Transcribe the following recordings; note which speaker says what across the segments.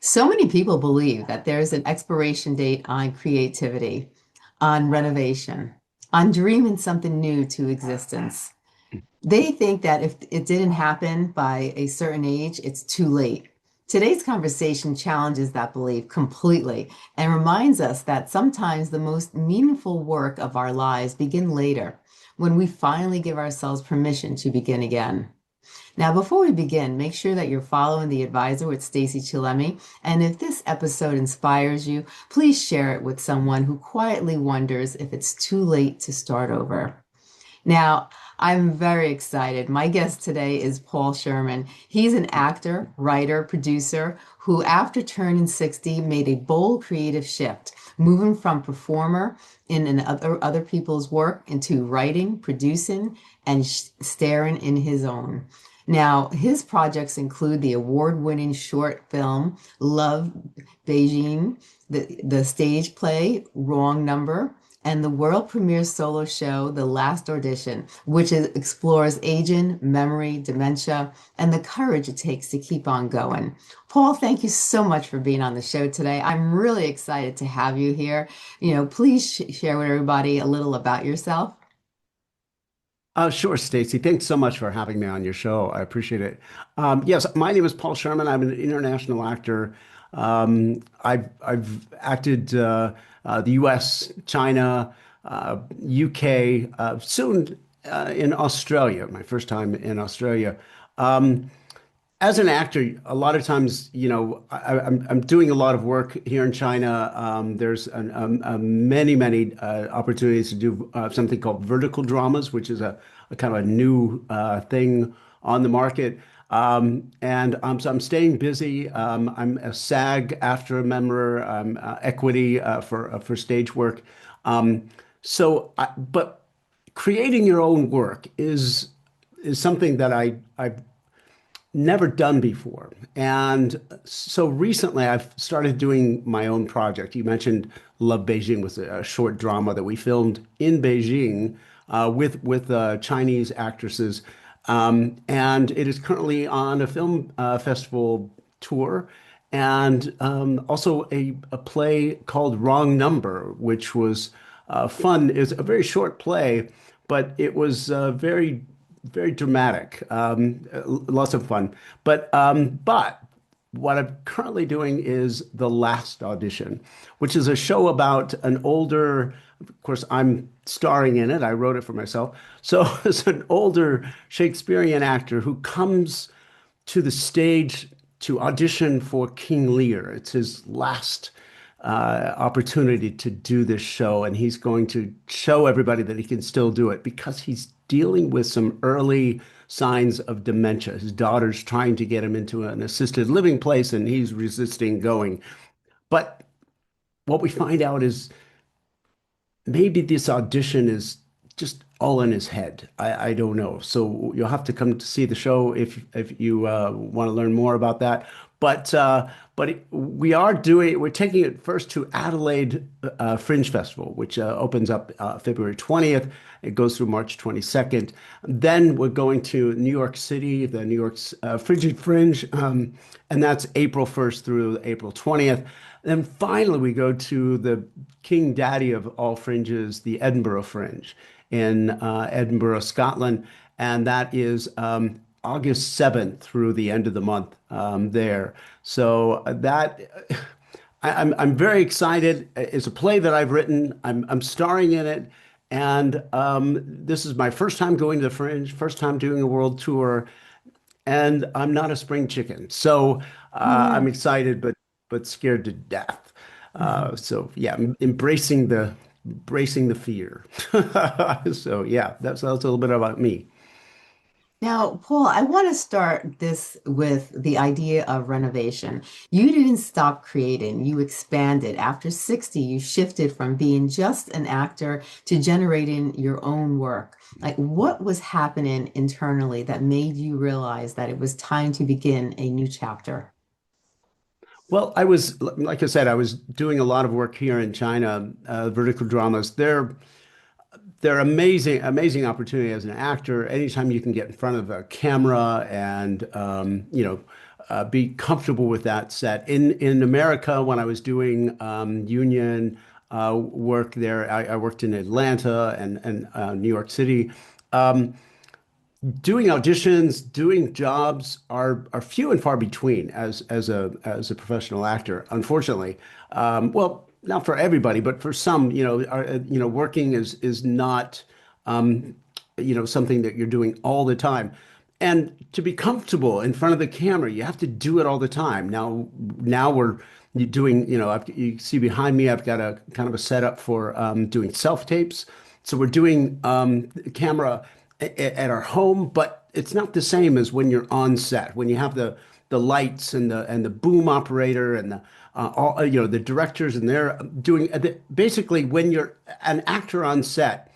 Speaker 1: So many people believe that there's an expiration date on creativity, on renovation, on dreaming something new to existence. They think that if it didn't happen by a certain age, it's too late. Today's conversation challenges that belief completely and reminds us that sometimes the most meaningful work of our lives begin later, when we finally give ourselves permission to begin again. Now, before we begin, make sure that you're following The Advisor with Stacey Chillemi. And if this episode inspires you, please share it with someone who quietly wonders if it's too late to start over. Now, I'm very excited. My guest today is Paul Shearman. He's an actor, writer, producer who, after turning 60, made a bold creative shift, moving from performer in other people's work into writing, producing, and staring in his own. Now, his projects include the award-winning short film Love Beijing, the stage play Wrong Number, and the world premiere solo show, The Last Audition, which explores aging, memory, dementia, and the courage it takes to keep on going. Paul, thank you so much for being on the show today. I'm really excited to have you here. Please share with everybody a little about yourself.
Speaker 2: Sure, Stacy. Thanks so much for having me on your show. I appreciate it. Yes, my name is Paul Shearman. I'm an international actor. I've acted the U.S., China, UK, soon in Australia. My first time in Australia. Um, as an actor, a lot of times, I'm doing a lot of work here in China. There's many opportunities to do something called vertical dramas, which is a kind of a new thing on the market. So I'm staying busy. I'm a SAG after member, equity for stage work. But creating your own work is something that I've never done before. And so recently I've started doing my own project. You mentioned Love Beijing was a short drama that we filmed in Beijing with Chinese actresses. And it is currently on a film festival tour and also a play called Wrong Number, which was fun. It's a very short play, but it was very dramatic, lots of fun. But what I'm currently doing is The Last Audition, which is a show about an older, of course, I'm starring in it. I wrote it for myself. So it's an older Shakespearean actor who comes to the stage to audition for King Lear. It's his last opportunity to do this show, and he's going to show everybody that he can still do it because he's dealing with some early signs of dementia. His daughter's trying to get him into an assisted living place, and he's resisting going. But what we find out is maybe this audition is just all in his head. I don't know. So you'll have to come to see the show if you want to learn more about that. We're taking it first to Adelaide Fringe Festival, which opens up February 20th. It goes through March 22nd. Then we're going to New York City, the New York's Frigid Fringe, and that's April 1st through April 20th. Then finally, we go to the king daddy of all fringes, the Edinburgh Fringe in Edinburgh, Scotland. And that is August 7th through the end of the month there. So I'm very excited. It's a play that I've written. I'm starring in it. And this is my first time going to the Fringe, first time doing a world tour. And I'm not a spring chicken. So I'm excited, but scared to death. So yeah, embracing the fear. So yeah, that's a little bit about me.
Speaker 1: Now, Paul, I want to start this with the idea of renovation. You didn't stop creating, you expanded. After 60, you shifted from being just an actor to generating your own work. Like, what was happening internally that made you realize that it was time to begin a new chapter?
Speaker 2: Well, I was, like I said, I was doing a lot of work here in China, vertical dramas. They're amazing opportunity as an actor. Anytime you can get in front of a camera and be comfortable with that set. In America, when I was doing union work there, I worked in Atlanta and New York City. Um, Doing auditions, doing jobs are few and far between as a professional actor, unfortunately. Well, not for everybody, but for some, working is not something that you're doing all the time. And to be comfortable in front of the camera, you have to do it all the time. Now we're doing, you see behind me, I've got a kind of a setup for doing self tapes. So we're doing camera at our home, but it's not the same as when you're on set, when you have the lights and the boom operator and the all the directors and they're doing basically when you're an actor on set,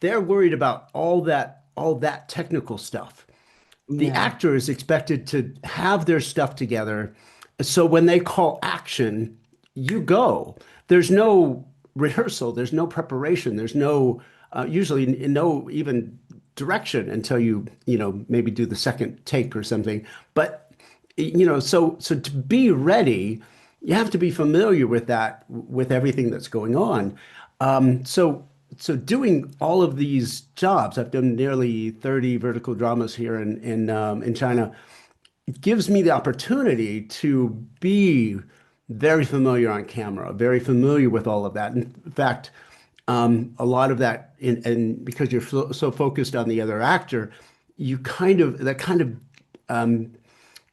Speaker 2: they're worried about all that technical stuff. The
Speaker 1: Yeah.
Speaker 2: actor is expected to have their stuff together. So when they call action, you go. There's no rehearsal, there's no preparation, there's no usually no even direction until maybe do the second take or something. But so to be ready, you have to be familiar with that, with everything that's going on. So doing all of these jobs, I've done nearly 30 vertical dramas here in China. It gives me the opportunity to be very familiar on camera, very familiar with all of that. In fact, a lot of that, and because you're so focused on the other actor, that kind of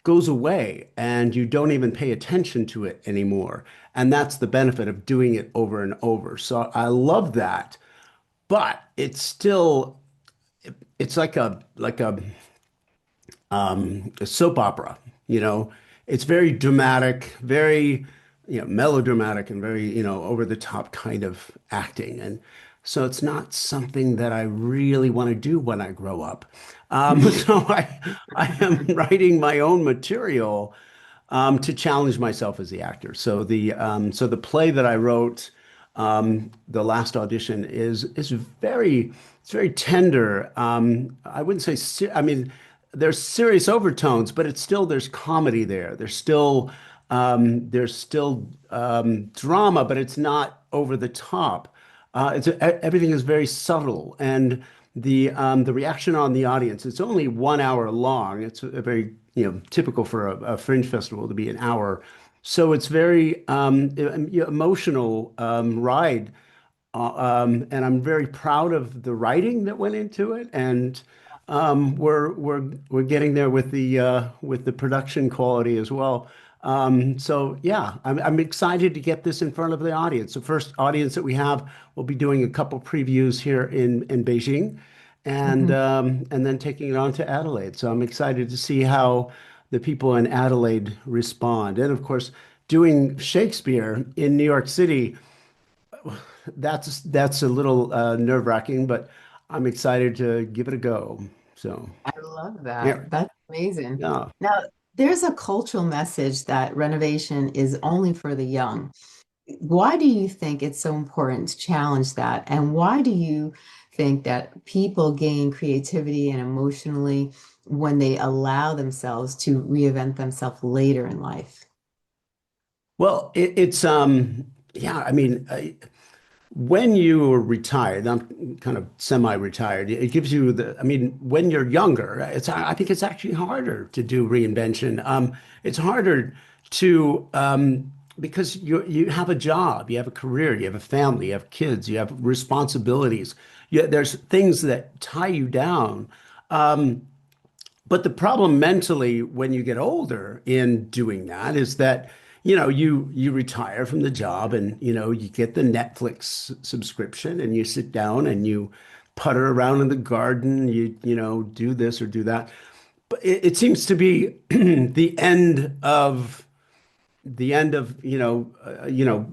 Speaker 2: goes away, and you don't even pay attention to it anymore. And that's the benefit of doing it over and over. So I love that, but it's like a soap opera, you know. It's very dramatic, very, melodramatic and very, over the top kind of acting. And so it's not something that I really want to do when I grow up. So I am writing my own material to challenge myself as the actor. So the play that I wrote, the last audition, is very tender. I wouldn't say I mean, there's serious overtones, but there's comedy there. There's still drama, but it's not over the top. Everything is very subtle, and the reaction on the audience. It's only 1 hour long. It's a very typical for a fringe festival to be an hour. So it's very emotional ride, and I'm very proud of the writing that went into it, and we're getting there with the production quality as well. So yeah, I'm excited to get this in front of the audience. The first audience that we have, we'll be doing a couple previews here in Beijing, and
Speaker 1: Mhm.
Speaker 2: and then taking it on to Adelaide. So I'm excited to see how the people in Adelaide respond. And of course, doing Shakespeare in New York City, that's a little nerve-wracking, but I'm excited to give it a go. So
Speaker 1: I love
Speaker 2: yeah,
Speaker 1: that. That's amazing.
Speaker 2: yeah.
Speaker 1: Now, there's a cultural message that renovation is only for the young. Why do you think it's so important to challenge that? And why do you think that people gain creativity and emotionally when they allow themselves to reinvent themselves later in life?
Speaker 2: Well, it's yeah, I mean, when you are retired, I'm kind of semi-retired. It gives you I mean, when you're younger, I think it's actually harder to do reinvention. It's harder to because you have a job, you have a career, you have a family, you have kids, you have responsibilities. There's things that tie you down. But the problem mentally when you get older in doing that is that, you retire from the job and, you get the Netflix subscription and you sit down and you putter around in the garden, do this or do that. But it seems to be the end of,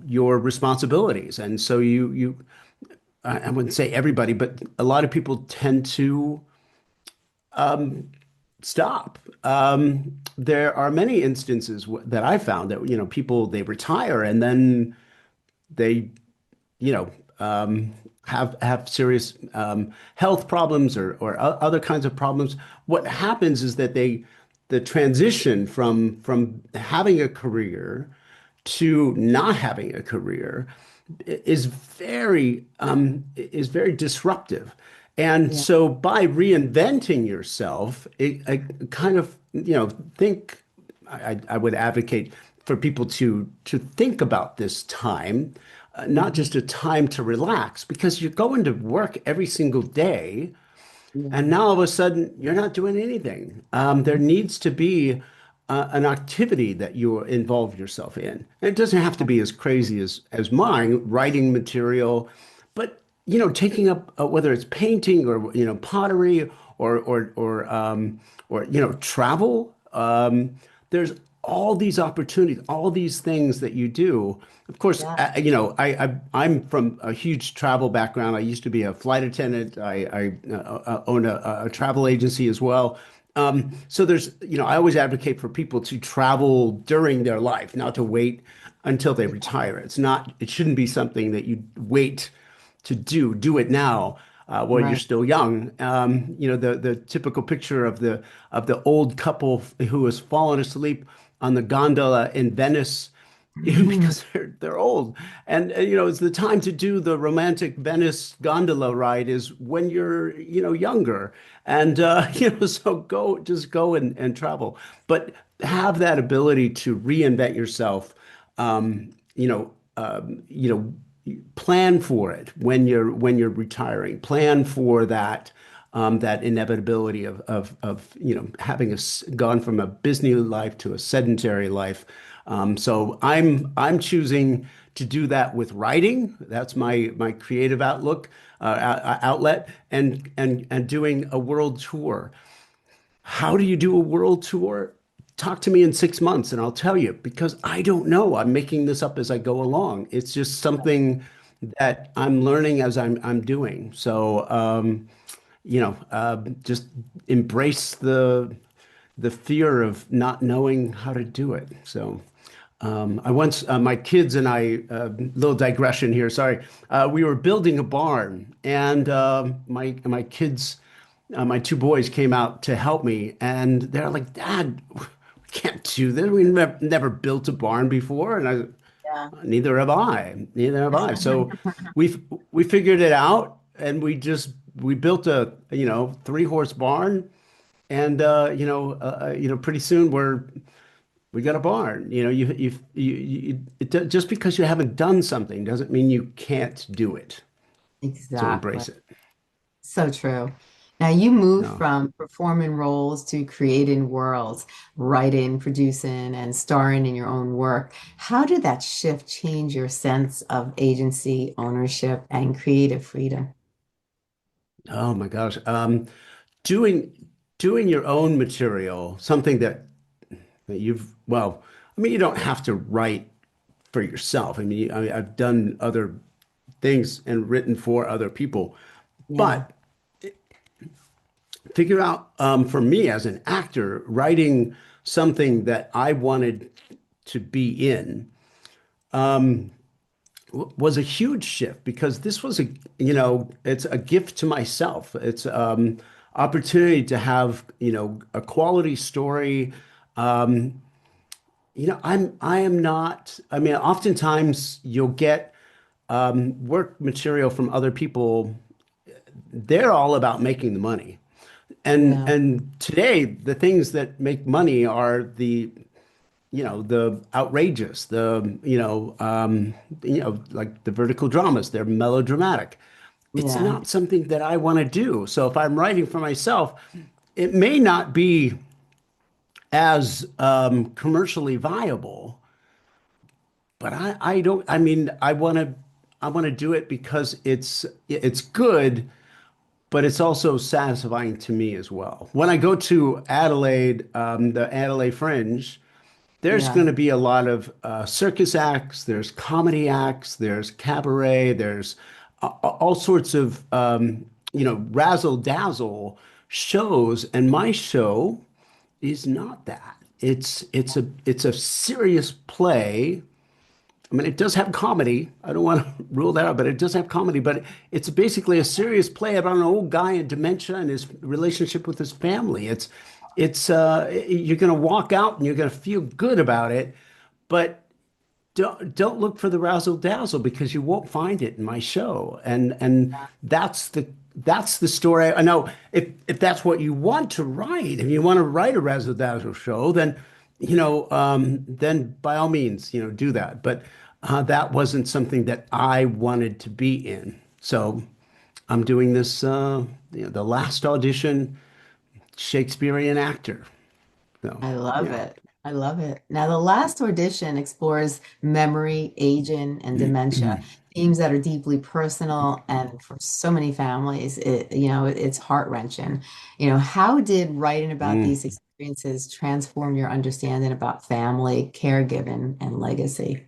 Speaker 2: your responsibilities. And so I wouldn't say everybody, but a lot of people tend to stop. There are many instances that I found that, people they retire and then they, you know, have serious health problems or other kinds of problems. What happens is that the transition from having a career to not having a career is very disruptive. And
Speaker 1: Yeah.
Speaker 2: so by reinventing yourself, I kind of, think I would advocate for people to think about this time, not
Speaker 1: Mhm.
Speaker 2: just a time to relax, because you're going to work every single day, and
Speaker 1: Yeah.
Speaker 2: now all of a sudden you're not doing anything. There needs to be an activity that you involve yourself in. And it doesn't have to be as crazy as mine, writing material, but taking up whether it's painting or pottery or travel. There's all these opportunities, all these things that you do. Of course,
Speaker 1: Yeah.
Speaker 2: I'm from a huge travel background. I used to be a flight attendant. I own a travel agency as well. So I always advocate for people to travel during their life, not to wait until they retire. It shouldn't be something that you wait to do. Do it now, while you're
Speaker 1: Right.
Speaker 2: still young. The typical picture of the old couple who has fallen asleep on the gondola in Venice, because they're old, and it's the time to do the romantic Venice gondola ride is when you're younger, and so go and travel, but have that ability to reinvent yourself. Um, you know, plan for it when you're retiring. Plan for that inevitability of having gone from a busy life to a sedentary life. So I'm choosing to do that with writing. That's my creative outlet, and doing a world tour. How do you do a world tour? Talk to me in 6 months and I'll tell you, because I don't know. I'm making this up as I go along. It's just something that I'm learning as I'm doing. So, just embrace the fear of not knowing how to do it. So, my kids and I, little digression here, sorry. We were building a barn, and my kids, my two boys came out to help me, and they're like, "Dad, we can't do this. We never built a barn before." And
Speaker 1: Yeah.
Speaker 2: neither have I. Neither have I. So we we figured it out, and we built a 3-horse barn, and pretty soon we got a barn. Just because you haven't done something doesn't mean you can't do it. So
Speaker 1: Exactly.
Speaker 2: embrace it.
Speaker 1: So true. Now you move
Speaker 2: No.
Speaker 1: from performing roles to creating worlds, writing, producing, and starring in your own work. How did that shift change your sense of agency, ownership, and creative freedom?
Speaker 2: Oh my gosh. Doing doing your own material, something that I mean, you don't have to write for yourself. I've done other things and written for other people,
Speaker 1: Yeah.
Speaker 2: but figure out, for me as an actor, writing something that I wanted to be in was a huge shift, because this was it's a gift to myself. It's opportunity to have, a quality story. I am not, I mean, oftentimes you'll get work material from other people. They're all about making the money. And
Speaker 1: Yeah.
Speaker 2: and today the things that make money are the outrageous, like the vertical dramas. They're melodramatic. It's
Speaker 1: Yeah.
Speaker 2: not something that I want to do. So if I'm writing for myself, it may not be as commercially viable, but I don't, I mean, I want to do it because it's good, but it's also satisfying to me as well. When I go to Adelaide, the Adelaide Fringe, there's
Speaker 1: Yeah.
Speaker 2: going to be a lot of circus acts, there's comedy acts, there's cabaret, there's all sorts of razzle dazzle shows, and my show is not that. It's a serious play. I mean, it does have comedy. I don't want to rule that out, but it does have comedy. But it's basically a serious play about an old guy in dementia and his relationship with his family. it's you're going to walk out and you're going to feel good about it, but don't look for the razzle dazzle because you won't find it in my show. And that's the story. I know if that's what you want to write, if you want to write a razzle dazzle show, then then by all means, do that. But that wasn't something that I wanted to be in. So I'm doing this, the last audition Shakespearean actor. So
Speaker 1: I love
Speaker 2: yeah.
Speaker 1: it. I love it. Now, the last audition explores memory, aging, and dementia, themes that are deeply personal, and for so many families, it's heart-wrenching. How did writing about
Speaker 2: Mm.
Speaker 1: these experiences transform your understanding about family, caregiving, and legacy?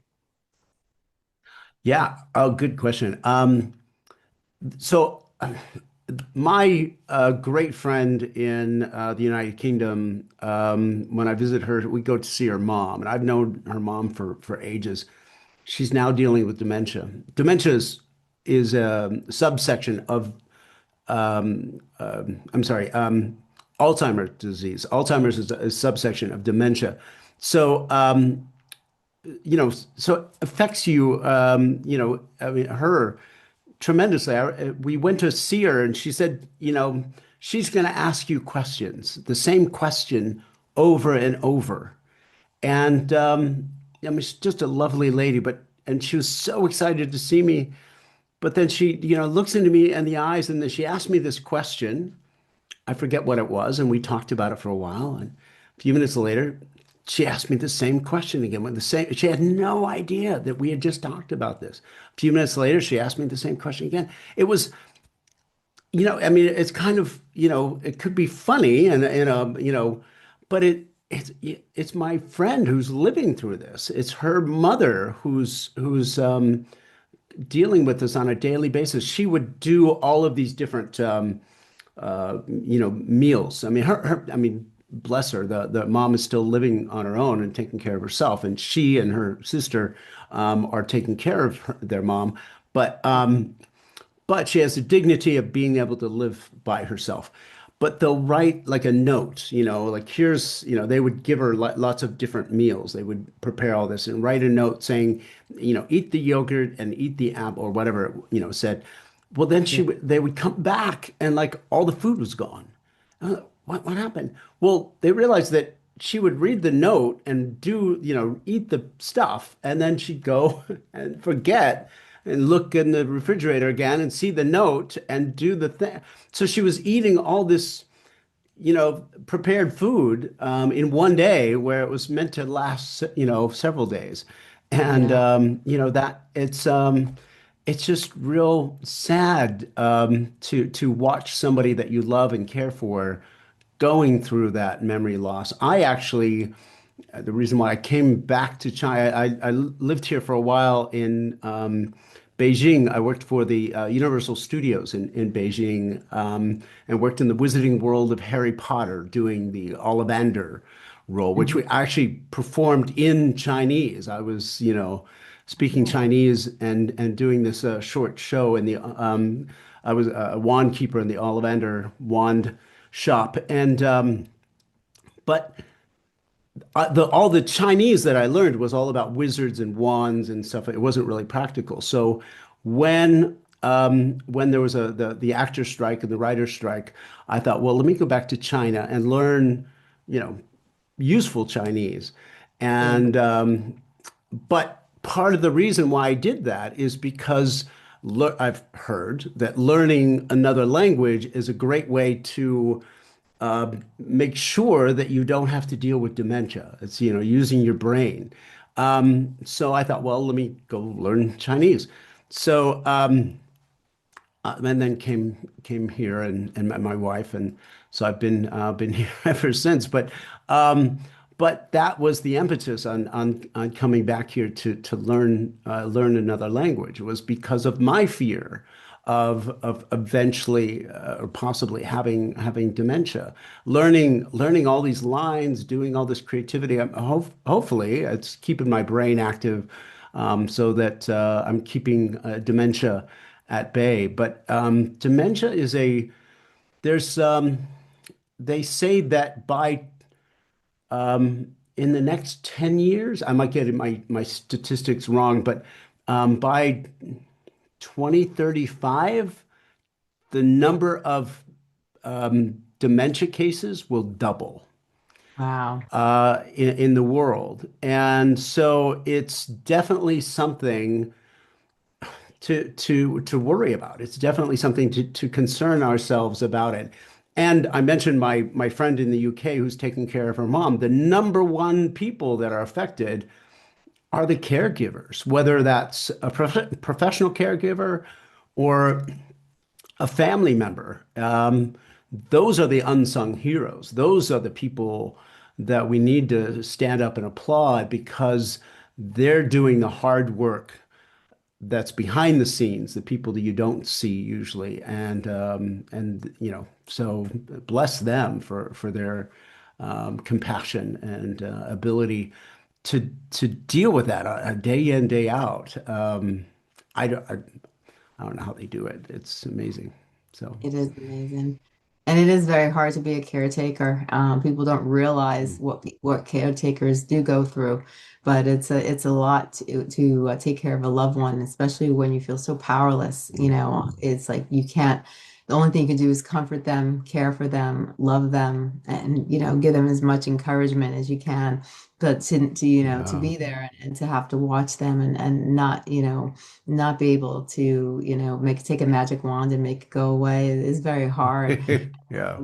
Speaker 2: Yeah. Oh, good question. So my great friend in the United Kingdom, when I visit her, we go to see her mom, and I've known her mom for ages. She's now dealing with dementia. Dementia is a subsection of, I'm sorry, Alzheimer's disease. Alzheimer's is a subsection of dementia. So, so it affects you, I mean, her tremendously. We went to see her and she said, she's going to ask you questions, the same question over and over. And I mean, she's just a lovely lady, and she was so excited to see me. But then she, looks into me in the eyes and then she asked me this question. I forget what it was, and we talked about it for a while. And a few minutes later, she asked me the same question again with the same. She had no idea that we had just talked about this. A few minutes later, she asked me the same question again. It was, I mean, it's kind of, it could be funny but it's my friend who's living through this. It's her mother who's dealing with this on a daily basis. She would do all of these different meals. I mean, I mean, bless her, the mom is still living on her own and taking care of herself, and she and her sister are taking care of their mom, but but she has the dignity of being able to live by herself. But they'll write like a note, like here's, they would give her lots of different meals. They would prepare all this and write a note saying, eat the yogurt and eat the apple or whatever, said. Well, then
Speaker 1: Yeah.
Speaker 2: they would come back and like all the food was gone. What happened? Well, they realized that she would read the note and do, eat the stuff, and then she'd go and forget and look in the refrigerator again and see the note and do the thing. So she was eating all this, prepared food in one day where it was meant to last, several days. And
Speaker 1: Yeah.
Speaker 2: that it's just real sad to watch somebody that you love and care for going through that memory loss. I actually, the reason why I came back to China, I lived here for a while in Beijing. I worked for the Universal Studios in Beijing and worked in the Wizarding World of Harry Potter, doing the Ollivander role, which we
Speaker 1: Mhm.
Speaker 2: actually performed in Chinese. I was, speaking
Speaker 1: Cool.
Speaker 2: Chinese and doing this short show in the I was a wand keeper in the Ollivander wand shop, and but all the Chinese that I learned was all about wizards and wands and stuff. It wasn't really practical. So when there was the actor strike and the writer strike, I thought, well, let me go back to China and learn, you know, useful Chinese.
Speaker 1: Yeah.
Speaker 2: And but part of the reason why I did that is because I've heard that learning another language is a great way to make sure that you don't have to deal with dementia. It's, using your brain. So I thought, well, let me go learn Chinese. So, and then came here and met my wife, and so I've been here ever since. But that was the impetus on coming back here to learn another language, was because of my fear of eventually or possibly having dementia. Learning all these lines, doing all this creativity. Hopefully, it's keeping my brain active, so that I'm keeping dementia at bay. But dementia is there's they say that by in the next 10 years, I might get my statistics wrong, but by 2035, the number of dementia cases will double
Speaker 1: Wow.
Speaker 2: in the world. And so it's definitely something to worry about. It's definitely something to concern ourselves about it. And I mentioned my friend in the UK who's taking care of her mom. The number one people that are affected are the caregivers, whether that's a professional caregiver or a family member. Those are the unsung heroes. Those are the people that we need to stand up and applaud because they're doing the hard work that's behind the scenes, the people that you don't see usually, and so bless them for their compassion and ability to deal with that day in, day out. I don't know how they do it. It's amazing. So,
Speaker 1: It is amazing. And it is very hard to be a caretaker. People don't realize what caretakers do go through, but it's a lot to take care of a loved one, especially when you feel so powerless. It's like you can't. The only thing you can do is comfort them, care for them, love them, and give them as much encouragement as you can. But to
Speaker 2: yeah.
Speaker 1: be there and to have to watch them and not be able to, make take a magic wand and make it go away is very hard,
Speaker 2: Yeah.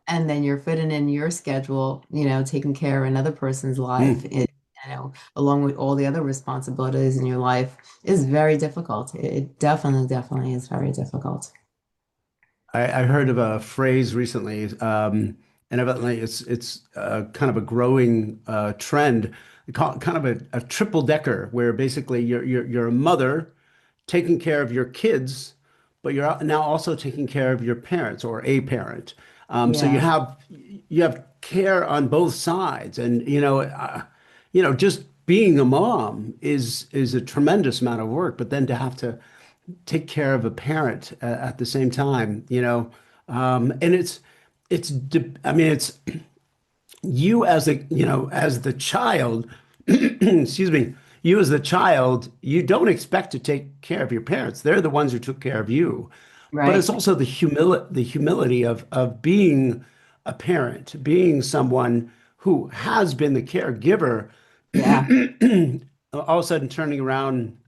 Speaker 1: and then you're fitting in your schedule, taking care of another person's life,
Speaker 2: Mm.
Speaker 1: along with all the other responsibilities in your life is very difficult. It definitely, definitely is very difficult.
Speaker 2: I heard of a phrase recently, and evidently it's kind of a growing trend, kind of a triple decker, where basically you're a mother taking care of your kids, but you're now also taking care of your parents or a parent. So
Speaker 1: Yeah,
Speaker 2: you have care on both sides, and just being a mom is a tremendous amount of work, but then to have to take care of a parent at the same time, and I mean, it's you as as the child, excuse me, you as the child, you don't expect to take care of your parents. They're the ones who took care of you. But it's
Speaker 1: right.
Speaker 2: also the humility of being a parent, being someone who has been the caregiver,
Speaker 1: Yeah,
Speaker 2: all of a sudden turning around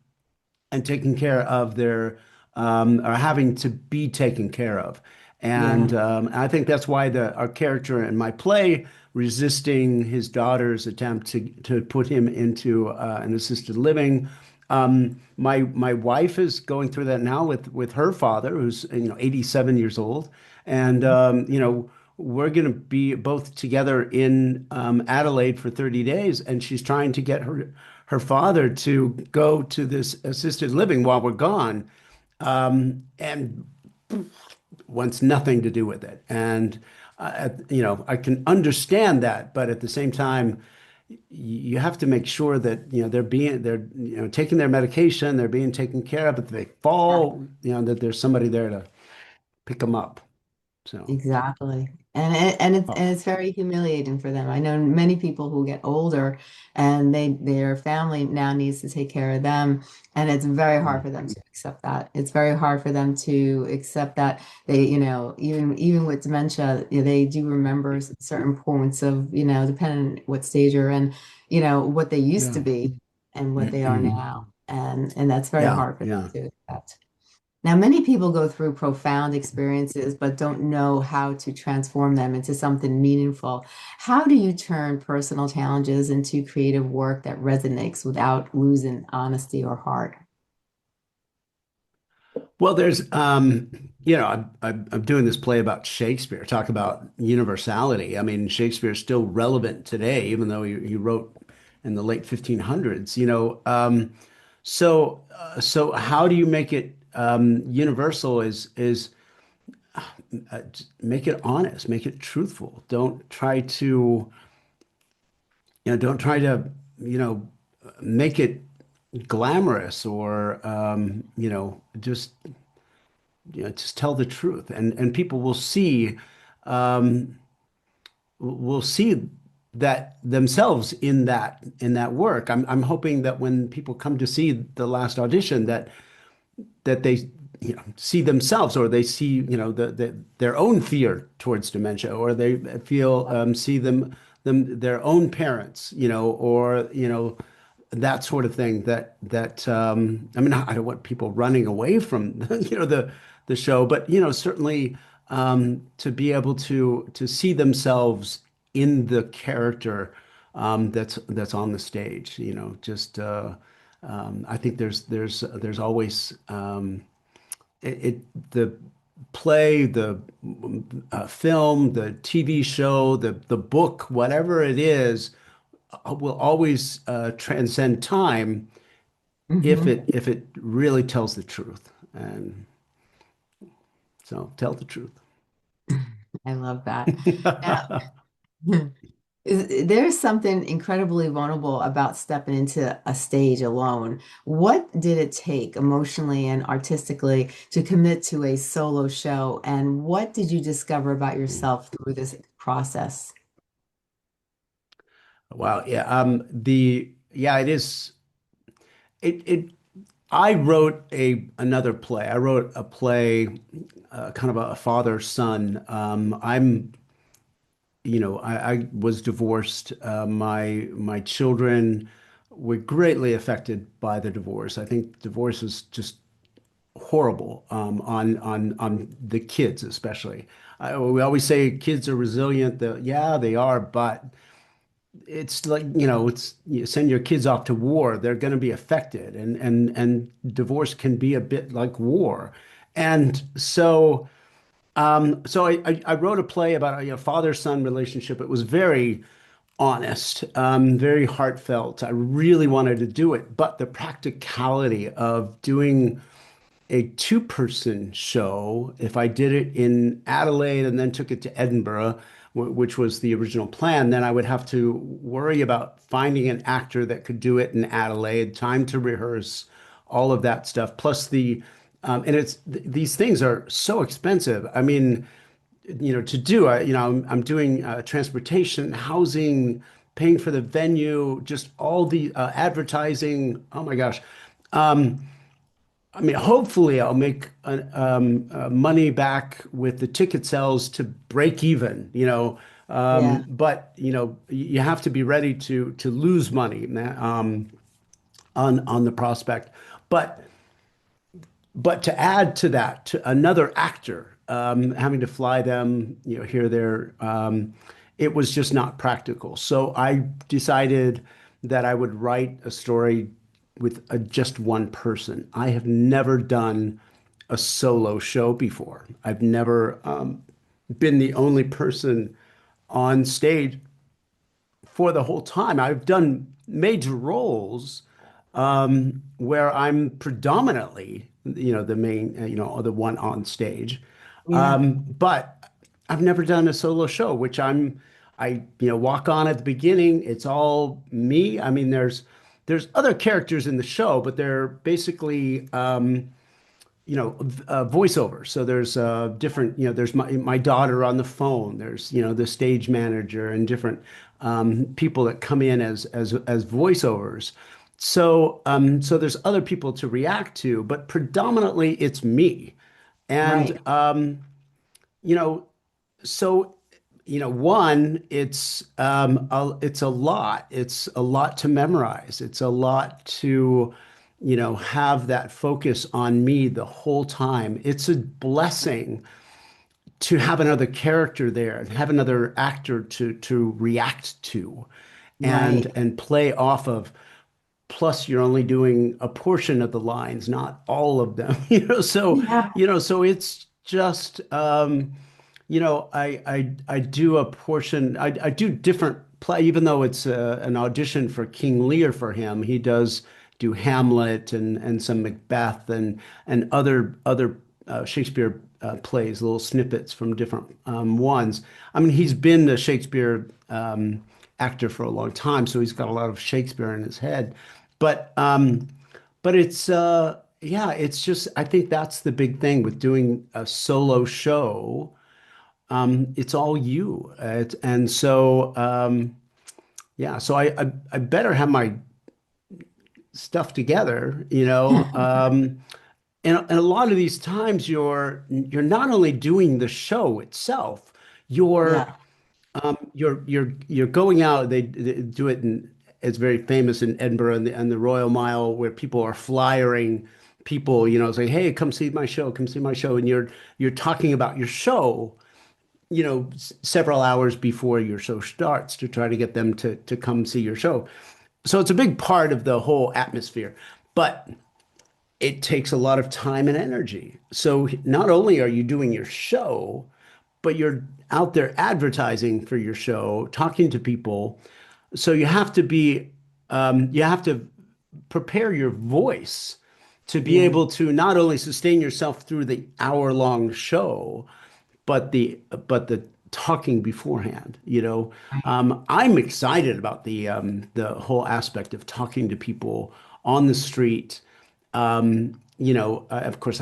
Speaker 2: and taking care of their or having to be taken care of.
Speaker 1: yeah,
Speaker 2: And I think that's why our character in my play resisting his daughter's attempt to put him into an assisted living. My wife is going through that now with her father, who's 87 years old, and we're going to be both together in Adelaide for 30 days, and she's trying to get her father to go to this assisted living while we're gone, and wants nothing to do with it. And I can understand that, but at the same time, you have to make sure that they're taking their medication, they're being taken care of. If they
Speaker 1: yeah.
Speaker 2: fall, that there's somebody there to pick them up. So,
Speaker 1: Exactly. And it's very humiliating for them. I know many people who get older and their family now needs to take care of them. And it's very hard
Speaker 2: mm,
Speaker 1: for them to accept that. It's very hard for them to accept that they, even with dementia, they do remember certain points of, depending on what stage you're in, what they used to
Speaker 2: yeah,
Speaker 1: be and what they are now. And that's very
Speaker 2: yeah,
Speaker 1: hard for them
Speaker 2: yeah.
Speaker 1: to accept. Now, many people go through profound experiences but don't know how to transform them into something meaningful. How do you turn personal challenges into creative work that resonates without losing honesty or heart?
Speaker 2: Well, I'm doing this play about Shakespeare, talk about universality. I mean, Shakespeare is still relevant today, even though he wrote in the late 1500s, so how do you make it universal is make it honest, make it truthful. Don't try to, you know, make it glamorous or, just tell the truth, and people will see. will see that themselves in that work. I'm hoping that when people come to see the last audition, that they see themselves, or they see their own fear towards dementia, or they feel see them their own parents, or that sort of thing. I mean, I don't want people running away from the show, but certainly to be able to see themselves in the character that's on the stage. Just I think there's always the play, the film, the TV show, the book, whatever it is, will always transcend time
Speaker 1: Hmm.
Speaker 2: if it really tells the truth. And so tell the truth.
Speaker 1: I love that. Now, there's something incredibly vulnerable about stepping into a stage alone. What did it take emotionally and artistically to commit to a solo show? And what did you discover about yourself through this process?
Speaker 2: Wow. Yeah. It is. It I wrote another play. I wrote a play, kind of a father son. I was divorced. My children were greatly affected by the divorce. I think divorce is just horrible, on the kids especially. We always say kids are resilient. Yeah, they are, but it's like, it's you send your kids off to war, they're going to be affected, and divorce can be a bit like war. And so I wrote a play about a father-son relationship. It was very honest, very heartfelt. I really wanted to do it, but the practicality of doing a two-person show, if I did it in Adelaide and then took it to Edinburgh, which was the original plan, then I would have to worry about finding an actor that could do it in Adelaide, time to rehearse, all of that stuff. Plus and these things are so expensive. I mean, to do, I'm doing transportation, housing, paying for the venue, just all the advertising. Oh my gosh. I mean, hopefully I'll make money back with the ticket sales to break even,
Speaker 1: Yeah,
Speaker 2: but you have to be ready to lose money on the prospect. But to add to that, to another actor, having to fly them, here, there, it was just not practical. So I decided that I would write a story with just one person. I have never done a solo show before. I've never been the only person on stage for the whole time. I've done major roles where I'm predominantly, the main, or the one on stage.
Speaker 1: yeah,
Speaker 2: But I've never done a solo show, which walk on at the beginning. It's all me. I mean, there's other characters in the show, but they're basically, voiceover. So there's different, there's my daughter on the phone. There's, the stage manager and different people that come in as voiceovers. So there's other people to react to, but predominantly it's me.
Speaker 1: right,
Speaker 2: And you know, so one, it's a lot. It's a lot to memorize. It's a lot to have that focus on me the whole time. It's a blessing to have another character there and have another actor to react to
Speaker 1: right.
Speaker 2: and play off of. Plus, you're only doing a portion of the lines, not all of them.
Speaker 1: Yeah,
Speaker 2: So it's just, I do a portion. I do different play, even though it's an audition for King Lear for him. He does do Hamlet and some Macbeth and other Shakespeare plays, little snippets from different ones. I mean, he's been a Shakespeare actor for a long time, so he's got a lot of Shakespeare in his head. But it's yeah, it's just, I think that's the big thing with doing a solo show. it's all you. And so, yeah, so I better have my stuff together, and a lot of these times you're not only doing the show itself, you're
Speaker 1: Yeah.
Speaker 2: you're going out. They do it in it's very famous in Edinburgh and the Royal Mile where people are flyering people, say, hey, come see my show, come see my show, and you're talking about your show, several hours before your show starts to try to get them to come see your show. So it's a big part of the whole atmosphere, but it takes a lot of time and energy. So not only are you doing your show, but you're out there advertising for your show, talking to people. So you have to prepare your voice to be
Speaker 1: Yeah.
Speaker 2: able to not only sustain yourself through the hour-long show, but the talking beforehand.
Speaker 1: Right.
Speaker 2: I'm excited about the whole aspect of talking to people on the street. Of course,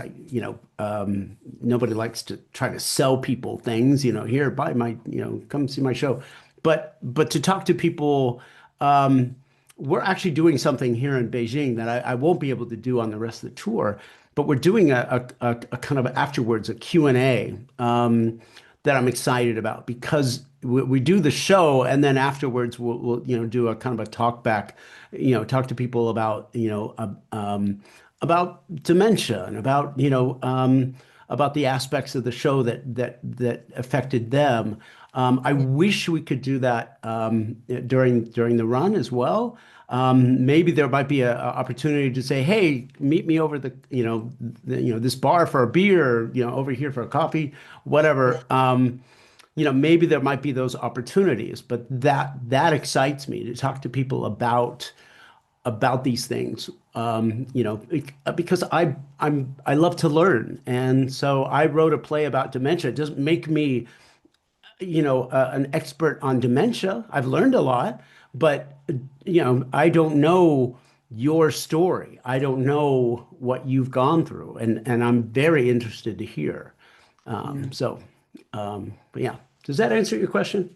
Speaker 2: nobody likes to try to sell people things. Here, buy my, come see my show, but to talk to people. We're actually doing something here in Beijing that I won't be able to do on the rest of the tour, but we're doing a kind of afterwards a Q&A that I'm excited about because we do the show and then afterwards we'll do a kind of a talk back, talk to people about dementia and about the aspects of the show that affected them. I wish we could do that during the run as well. Maybe there might be a opportunity to say, "Hey, meet me over this bar for a beer, over here for a coffee, whatever." Maybe there might be those opportunities, but that excites me to talk to people about these things. Because I love to learn, and so I wrote a play about dementia. It doesn't make me an expert on dementia. I've learned a lot, but I don't know your story. I don't know what you've gone through, and I'm very interested to hear.
Speaker 1: Yeah.
Speaker 2: But yeah, does that answer your question?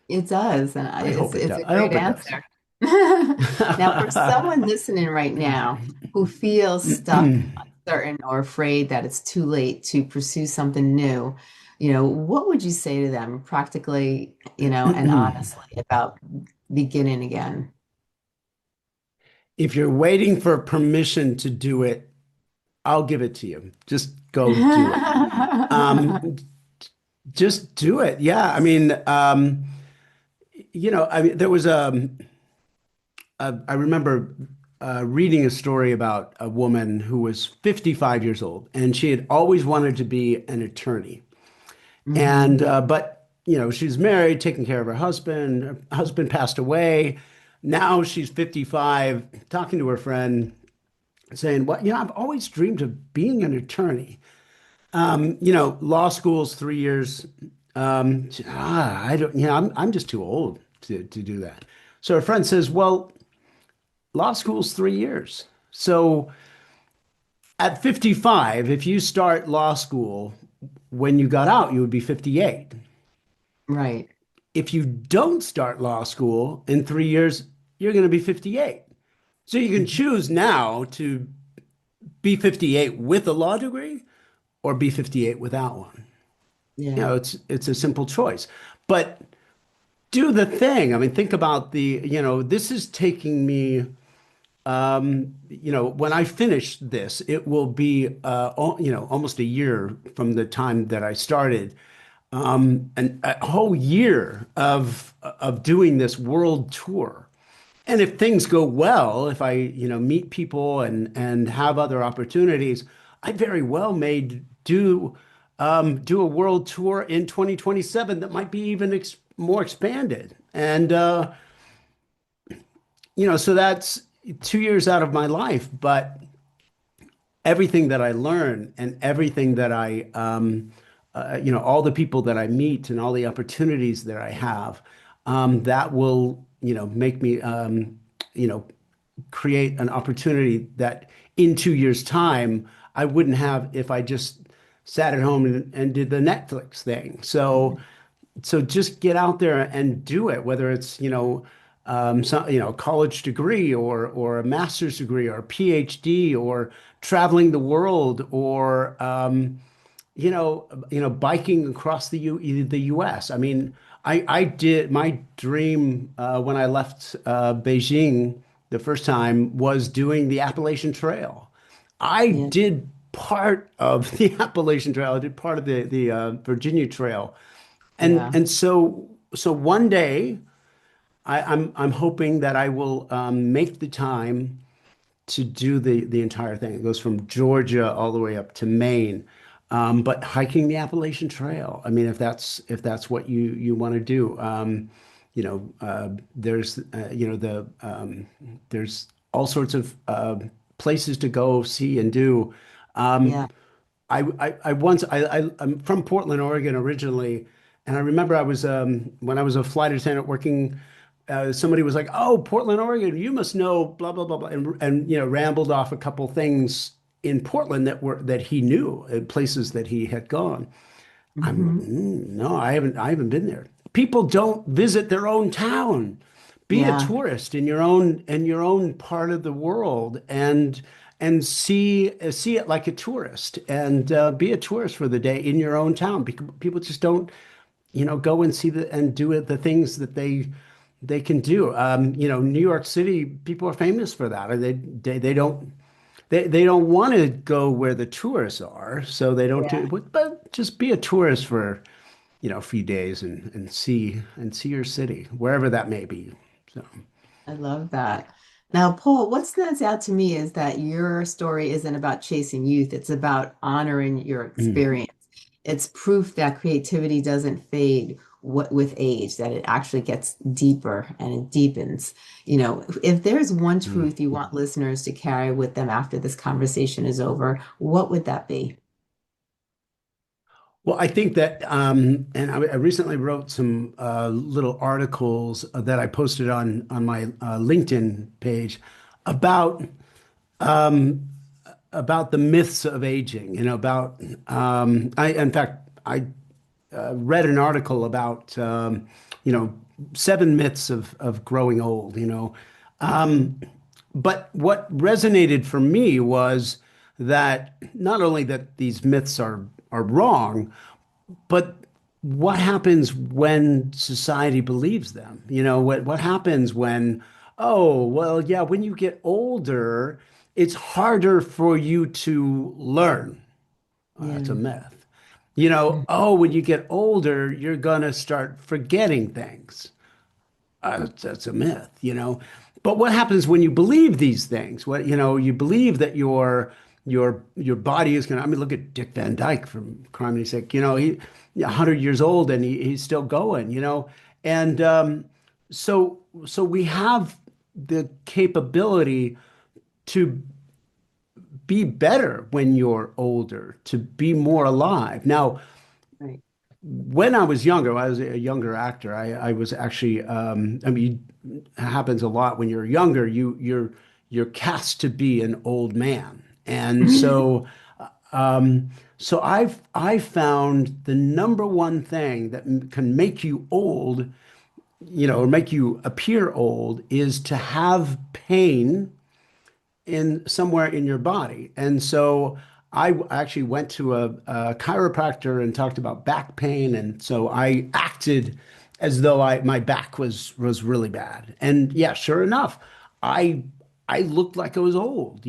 Speaker 1: It does, and
Speaker 2: I hope it
Speaker 1: it's
Speaker 2: does.
Speaker 1: a
Speaker 2: I
Speaker 1: great
Speaker 2: hope it does.
Speaker 1: answer. Now, for someone listening right now who feels stuck, uncertain, or afraid that it's too late to pursue something new, what would you say to them practically, and honestly about beginning again?
Speaker 2: If you're waiting for permission to do it, I'll give it to you. Just go do it. Um, just do it. Yeah. I mean, there was I remember reading a story about a woman who was 55 years old, and she had always wanted to be an attorney.
Speaker 1: Hmm.
Speaker 2: But she's married, taking care of her husband. Her husband passed away. Now she's 55, talking to her friend, saying, "Well, I've always dreamed of being an attorney. Law school's 3 years. I don't, I'm just too old to do that." So her friend says, "Well, law school's 3 years. So at 55, if you start law school when you got out, you would be 58.
Speaker 1: Right.
Speaker 2: If you don't start law school in 3 years, you're going to be 58. So you can
Speaker 1: Mhm.
Speaker 2: choose now to be 58 with a law degree or be 58 without one.
Speaker 1: Yeah.
Speaker 2: It's a simple choice. But do the thing. I mean, think about this is taking me when I finish this, it will be, almost a year from the time that I started, and a whole year of doing this world tour. And if things go well, if I, meet people and have other opportunities, I very well may do a world tour in 2027 that might be even more expanded. And so that's 2 years out of my life, but everything that I learn and everything that all the people that I meet and all the opportunities that I have, that will, make me, create an opportunity that in 2 years' time I wouldn't have if I just sat at home and did the Netflix thing. So just get out there and do it, whether it's, a college degree or a master's degree or a PhD or traveling the world or biking across the US. I mean, I did my dream when I left Beijing the first time was doing the Appalachian Trail. I
Speaker 1: Yeah.
Speaker 2: did part of the Appalachian Trail. I did part of the Virginia Trail, and
Speaker 1: Yeah.
Speaker 2: and so one day I'm hoping that I will make the time to do the entire thing. It goes from Georgia all the way up to Maine. But hiking the Appalachian Trail, I mean, if that's what you want to do, there's all sorts of places to go see and do.
Speaker 1: Yeah.
Speaker 2: I'm from Portland, Oregon originally, and I remember I was when I was a flight attendant working. Somebody was like, "Oh, Portland, Oregon, you must know blah blah blah blah," and rambled off a couple things in Portland that he knew, places that he had gone.
Speaker 1: Hmm.
Speaker 2: No, I haven't been there. People don't visit their own town. Be a
Speaker 1: Yeah.
Speaker 2: tourist in your own part of the world and see it like a tourist and be a tourist for the day in your own town. People just don't, go and see and do it the things that they can do. New York City, people are famous for that. They don't want to go where the tourists are, so they don't do
Speaker 1: Yeah.
Speaker 2: it. But just be a tourist for, a few days and see your city, wherever that may be. So,
Speaker 1: I love that. Now, Paul, what stands out to me is that your story isn't about chasing youth, it's about honoring your
Speaker 2: mm,
Speaker 1: experience. It's proof that creativity doesn't fade with age, that it actually gets deeper and it deepens. If there's one
Speaker 2: mm.
Speaker 1: truth you want listeners to carry with them after this conversation is over, what would that be?
Speaker 2: Well, I think that, and I recently wrote some little articles that I posted on my LinkedIn page about um, about the myths of aging. In fact, I read an article about you know 7 myths of growing old.
Speaker 1: Mhm.
Speaker 2: But what resonated for me was that not only that these myths are wrong, but what happens when society believes them? What happens when, oh, well, yeah, when you get older, it's harder for you to learn. That's a
Speaker 1: Yeah.
Speaker 2: myth. Oh, when you get older, you're gonna start forgetting things. That's a myth. But what happens when you believe these things? You believe that your body is gonna. I mean, look at Dick Van Dyke from Crime and Sick. He 100 years old and he's still going. And so we have the capability to be better when you're older, to be more alive. Now,
Speaker 1: Right.
Speaker 2: when I was younger, I was a younger actor. I was actually, I mean, it happens a lot when you're younger. You're cast to be an old man, and um, so I found the number one thing that can make you old, or make you appear old, is to have pain in somewhere in your body. And so I actually went to a chiropractor and talked about back pain. And so I acted as though my back was really bad. And yeah, sure enough, I I looked like I was old.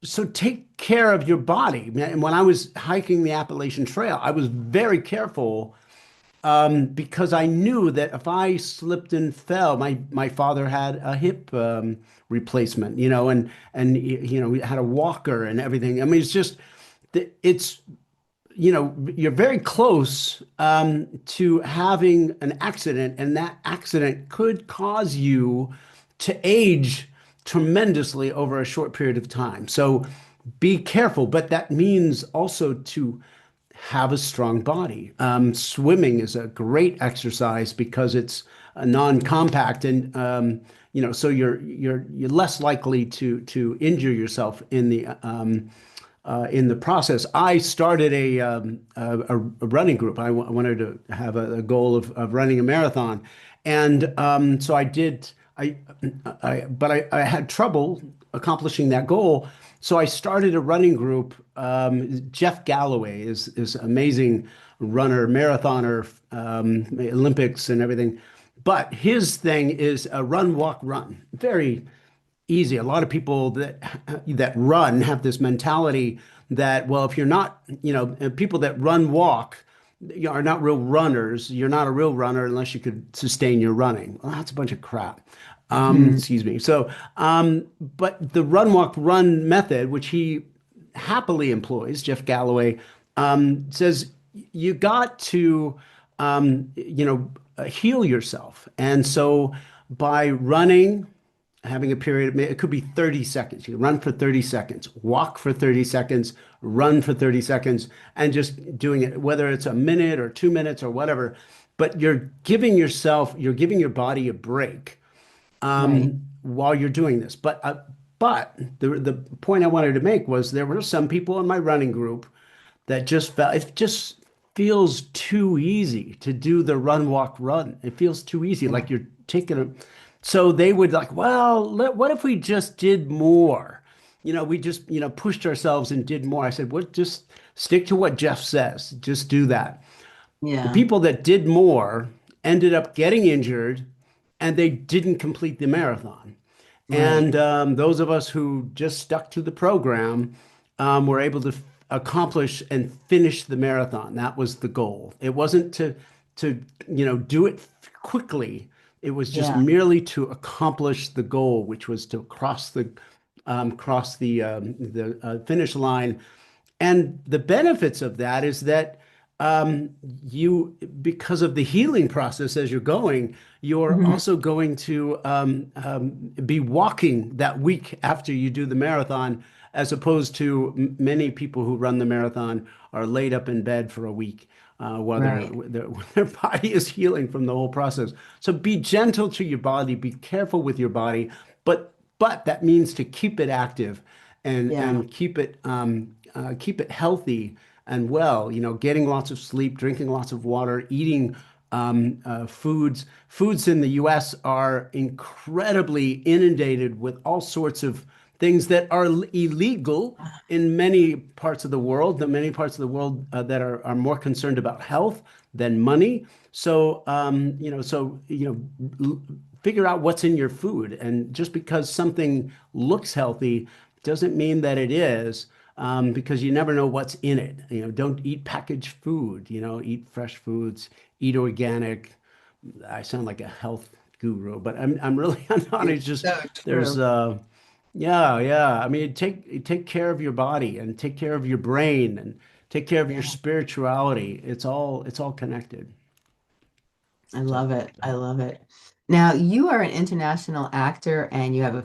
Speaker 2: So take care of your body. And when I was hiking the Appalachian Trail, I was very careful because I knew that if I slipped and fell, my father had a hip replacement, and he had a walker and everything. I mean, it's just it's you're very close to having an accident, and that accident could cause you to age tremendously over a short period of time. So be careful, but that means also to have a strong body. Swimming is a great exercise because it's a non-compact, and so you're less likely to injure yourself in in the process, I started a running group. I wanted to have a goal of running a marathon, and so I did. But I had trouble accomplishing that goal. So I started a running group. Jeff Galloway is amazing runner, marathoner, Olympics and everything. But his thing is a run, walk, run. Very easy. A lot of people that run have this mentality that, well, if you're not, people that run, walk, are not real runners. You're not a real runner unless you could sustain your running. Well, that's a bunch of crap.
Speaker 1: Mhm.
Speaker 2: Excuse me. So, but the run, walk, run method, which he happily employs, Jeff Galloway, says you got to, heal yourself. And so by running, having a period, it could be 30 seconds. You run for 30 seconds, walk for 30 seconds, run for 30 seconds, and just doing it, whether it's a minute or 2 minutes or whatever. But you're giving your body a break
Speaker 1: Right.
Speaker 2: while you're doing this. But the point I wanted to make was there were some people in my running group that just felt it just feels too easy to do the run, walk, run. It feels too easy,
Speaker 1: Yeah.
Speaker 2: like you're taking a. So they would like, well, what if we just did more? We just, pushed ourselves and did more. I said, well, just stick to what Jeff says. Just do that. The
Speaker 1: Yeah.
Speaker 2: people that did more ended up getting injured and they didn't complete the marathon.
Speaker 1: Right.
Speaker 2: And those of us who just stuck to the program were able to accomplish and finish the marathon. That was the goal. It wasn't to do it quickly. It was just
Speaker 1: Yeah.
Speaker 2: merely to accomplish the goal, which was to cross the finish line. And the benefits of that is that you, because of the healing process as you're going, you're
Speaker 1: Mhm.
Speaker 2: also going to be walking that week after you do the marathon, as opposed to many people who run the marathon are laid up in bed for a week while
Speaker 1: Right.
Speaker 2: their body is healing from the whole process. So be gentle to your body, be careful with your body, but that means to keep it active and
Speaker 1: Yeah.
Speaker 2: keep it healthy and well. Getting lots of sleep, drinking lots of water, eating foods. Foods in the U.S. are incredibly inundated with all sorts of things that are illegal in many parts of the world. The many parts of the world that are more concerned about health than money. So figure out what's in your food, and just because something looks healthy doesn't mean that it is. Because you never know what's in it. Don't eat packaged food. Eat fresh foods, eat organic. I sound like a health guru, but I'm really I'm not. It's
Speaker 1: It's
Speaker 2: just
Speaker 1: so
Speaker 2: there's
Speaker 1: true.
Speaker 2: yeah, yeah. I mean, take care of your body and take care of your brain and take care of your
Speaker 1: Yeah.
Speaker 2: spirituality. It's all connected.
Speaker 1: I
Speaker 2: So.
Speaker 1: love it. I love it. Now, you are an international actor and you have a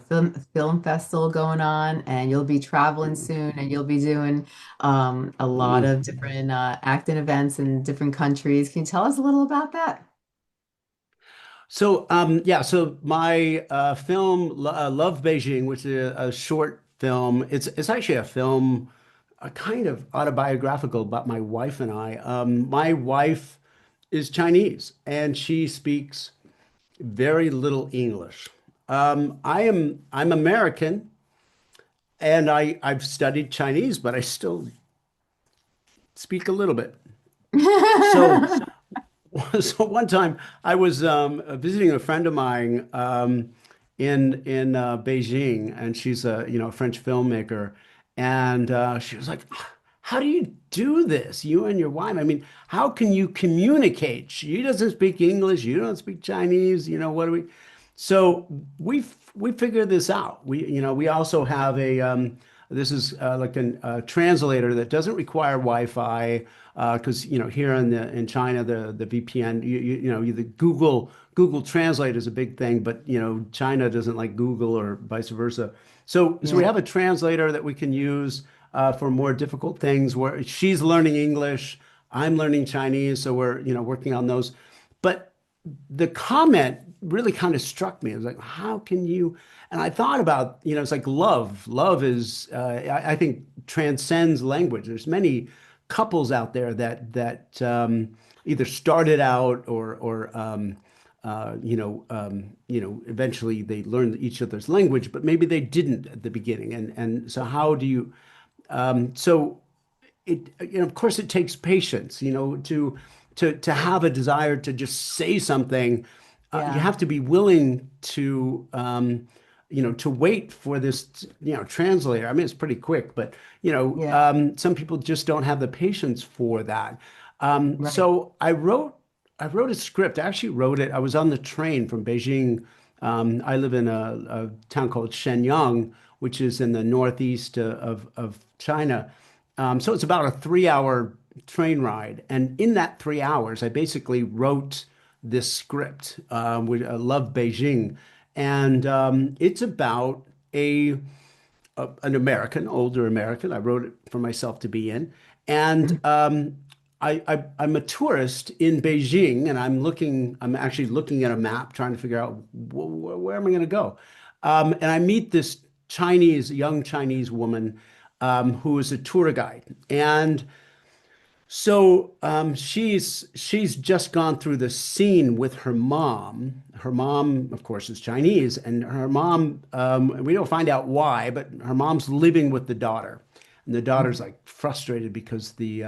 Speaker 1: film festival going on, and you'll be traveling soon, and you'll be doing a lot
Speaker 2: Mm.
Speaker 1: of different acting events in different countries. Can you tell us a little about that?
Speaker 2: So my film Love Beijing, which is a short film, it's actually a film, a kind of autobiographical about my wife and I. My wife is Chinese and she speaks very little English. I'm American and I've studied Chinese, but I still speak a little bit. So So one time I was visiting a friend of mine in Beijing, and she's a French filmmaker, and she was like, "How do you do this, you and your wife? I mean, how can you communicate? She doesn't speak English, you don't speak Chinese. What do we?" So we figured this out. We also have this is like a translator that doesn't require Wi-Fi because here in China the VPN the Google Translate is a big thing, but China doesn't like Google or vice versa. So we
Speaker 1: Yeah.
Speaker 2: have a translator that we can use for more difficult things where she's learning English, I'm learning Chinese, so we're working on those. But the comment really kind of struck me. It was like, how can you? And I thought about, it's like love. Love is, I think, transcends language. There's many couples out there that either started out or eventually they learned each other's language, but maybe they didn't at the beginning. And so how do you? So of course, it takes patience, to have a desire to just say something. You
Speaker 1: Yeah.
Speaker 2: have to be willing to wait for this, translator. I mean, it's pretty quick, but
Speaker 1: Yeah.
Speaker 2: some people just don't have the patience for that.
Speaker 1: Right.
Speaker 2: So I wrote a script. I actually wrote it. I was on the train from Beijing. I live in a town called Shenyang, which is in the northeast of China. So it's about a 3 hour train ride. And in that 3 hours, I basically wrote this script, which I love Beijing. And it's about an American, older American. I wrote it for myself to be in. And I'm a tourist in Beijing, and I'm actually looking at a map, trying to figure out where am I going to go. And I meet this young Chinese woman who is a tour guide. And so she's just gone through the scene with her mom. Her mom, of course, is Chinese, and her mom, we don't find out why, but her mom's living with the daughter, and the daughter's like frustrated because the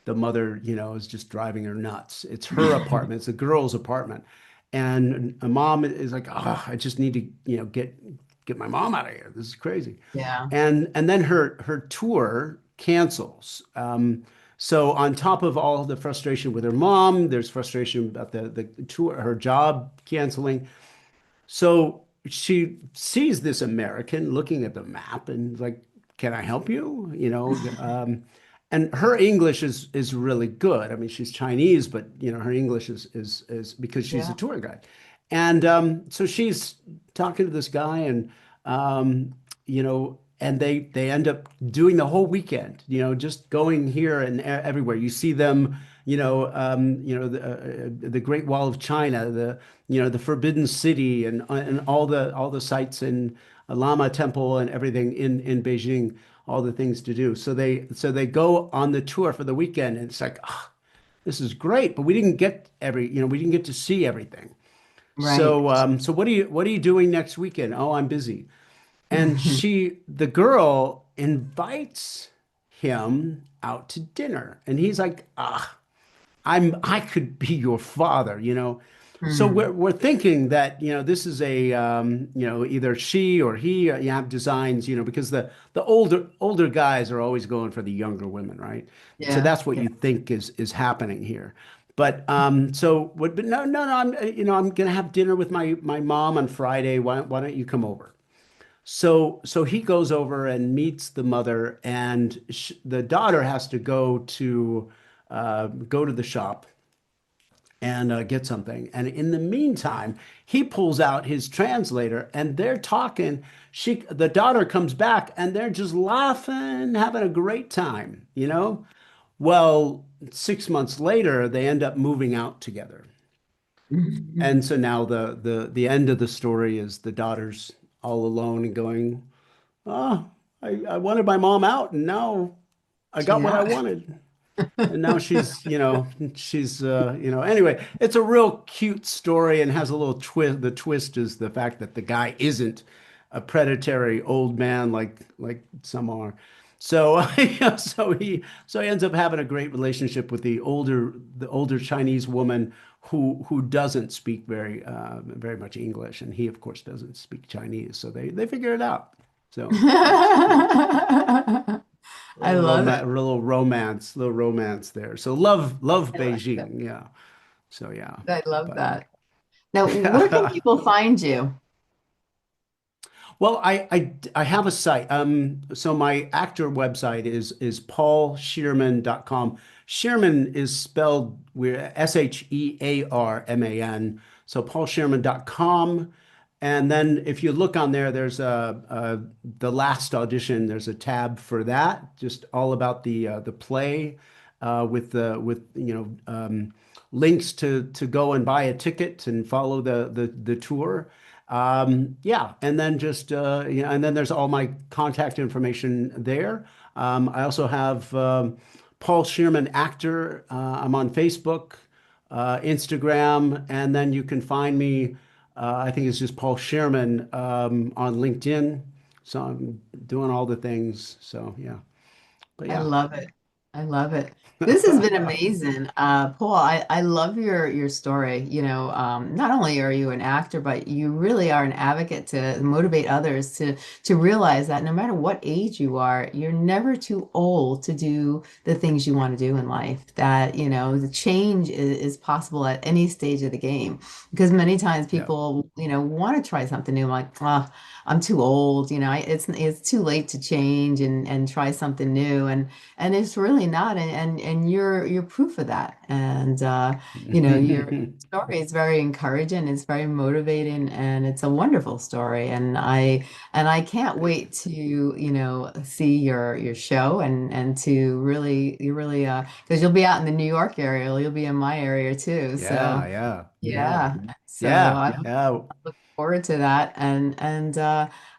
Speaker 2: mother, is just driving her nuts. It's her apartment, it's the girl's apartment, and a mom is like, oh, I just need to, get my mom out of here. This is crazy,
Speaker 1: Yeah.
Speaker 2: and then her tour cancels. So on top of all the frustration with her mom, there's frustration about the tour, her job canceling. So she sees this American looking at the map and like, can I help you? And her English is really good. I mean, she's Chinese, but her English is because she's a
Speaker 1: Yeah.
Speaker 2: tour guide. And so she's talking to this guy, and and they end up doing the whole weekend, just going here and everywhere. You see them, the Great Wall of China, the Forbidden City, and all the sites in Lama Temple and everything in Beijing, all the things to do. So they go on the tour for the weekend, and it's like, ah, this is great, but we didn't get to see everything.
Speaker 1: Right.
Speaker 2: So what are you doing next weekend? Oh, I'm busy. And the girl invites him out to dinner. And he's like, ah, I could be your father. So we're
Speaker 1: Hmm.
Speaker 2: we're thinking that, this is either she or he, you have designs, because the older guys are always going for the younger women, right? So
Speaker 1: Yeah.
Speaker 2: that's what
Speaker 1: Yeah.
Speaker 2: you think is happening here. But no, no, no, I'm gonna have dinner with my mom on Friday. Why don't you come over? So he goes over and meets the mother, and the daughter has to go to the shop and get something. And in the meantime, he pulls out his translator, and they're talking. The daughter comes back, and they're just laughing, having a great time. Well, 6 months later, they end up moving out together. And so now the end of the story is the daughter's all alone and going, oh, I wanted my mom out, and now I got
Speaker 1: She's
Speaker 2: what I
Speaker 1: out.
Speaker 2: wanted. And now anyway, it's a real cute story and has a little twist. The twist is the fact that the guy isn't a predatory old man like some are. So, so he ends up having a great relationship with the older Chinese woman who doesn't speak very much English, and he of course doesn't speak Chinese. So they figure it out. So it's a
Speaker 1: I
Speaker 2: little
Speaker 1: love it.
Speaker 2: little romance there. So love
Speaker 1: I like it.
Speaker 2: Beijing, yeah. So yeah,
Speaker 1: I love
Speaker 2: but
Speaker 1: that. Now, where can people find you?
Speaker 2: well, I have a site. So my actor website is paulshearman.com. Shearman is spelled with Shearman. So paulshearman.com. And then if you look on there, there's the Last Audition. There's a tab for that, just all about the play with links to go and buy a ticket and follow the tour. Yeah, and then just and then there's all my contact information there. I also have Paul Shearman actor. I'm on Facebook, Instagram, and then you can find me. I think it's just Paul Shearman on LinkedIn. So I'm doing all the things. So yeah, but
Speaker 1: I
Speaker 2: yeah.
Speaker 1: love it. I love it. This has been amazing. Paul, I love your story. Not only are you an actor, but you really are an advocate to motivate others to realize that no matter what age you are, you're never too old to do the things you want to do in life. That, the change is possible at any stage of the game. Because many times
Speaker 2: Yeah.
Speaker 1: people, want to try something new. I'm like, I'm too old, it's too late to change and try something new. And it's really not. And you're proof of that. And your story is very encouraging, it's very motivating, and it's a wonderful story. And I can't wait to, see your show and to really you really because you'll be out in the New York area, you'll be in my area too. So
Speaker 2: Yeah, yeah, yeah,
Speaker 1: yeah. So
Speaker 2: yeah,
Speaker 1: I
Speaker 2: yeah.
Speaker 1: look forward to that. And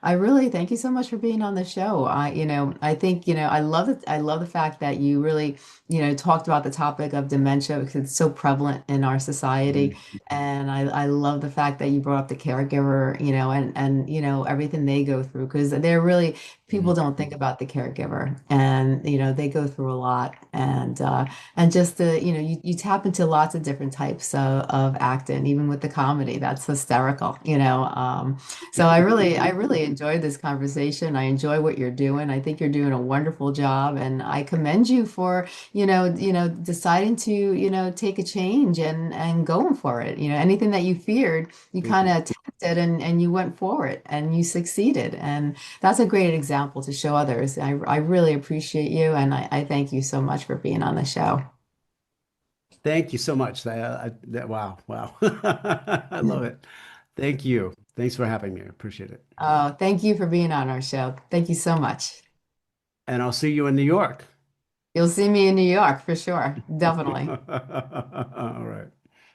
Speaker 1: I really thank you so much for being on the show. I think, I love the fact that you really, talked about the topic of dementia because it's so prevalent in our society.
Speaker 2: Mm,
Speaker 1: And I love the fact that you brought up the caregiver, and everything they go through because they're really people
Speaker 2: mm.
Speaker 1: don't think about the caregiver, and they go through a lot. And just you tap into lots of different types of acting, even with the comedy. That's hysterical. So I really enjoyed this conversation. I enjoy what you're doing. I think you're doing a wonderful job, and I commend you for, deciding to, take a change and going for it. Anything that you feared, you
Speaker 2: Thank
Speaker 1: kind
Speaker 2: you.
Speaker 1: of attacked it and you went for it and you succeeded. And that's a great example to show others. I really appreciate you, and I thank you so much for being on the show.
Speaker 2: Thank you so much. Wow, wow. I love it. Thank you. Thanks for having me. I appreciate it.
Speaker 1: Oh, thank you for being on our show. Thank you so much.
Speaker 2: And I'll see you in New York.
Speaker 1: You'll see me in New York for sure. Definitely.
Speaker 2: All right.